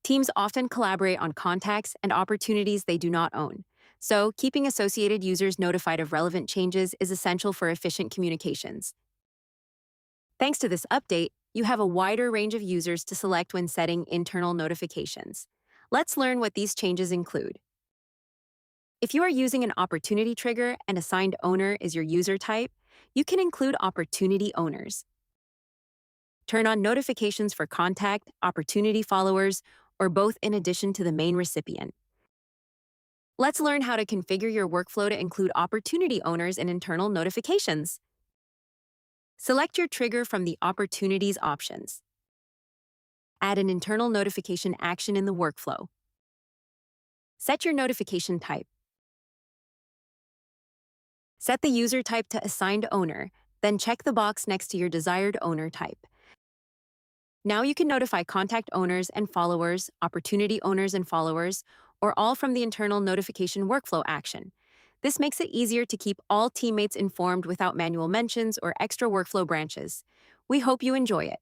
Teams often collaborate on contacts and opportunities they do not own. So, keeping associated users notified of relevant changes is essential for efficient communications. Thanks to this update, you have a wider range of users to select when setting internal notifications. Let's learn what these changes include. If you are using an opportunity trigger and assigned owner is your user type, you can include opportunity owners. Turn on notifications for contact, opportunity followers, or both in addition to the main recipient. Let's learn how to configure your workflow to include opportunity owners in internal notifications. Select your trigger from the Opportunities options. Add an internal notification action in the workflow. Set your notification type. Set the user type to assigned owner, then check the box next to your desired owner type. Now you can notify contact owners and followers, opportunity owners and followers, or all from the internal notification workflow action. This makes it easier to keep all teammates informed without manual mentions or extra workflow branches. We hope you enjoy it.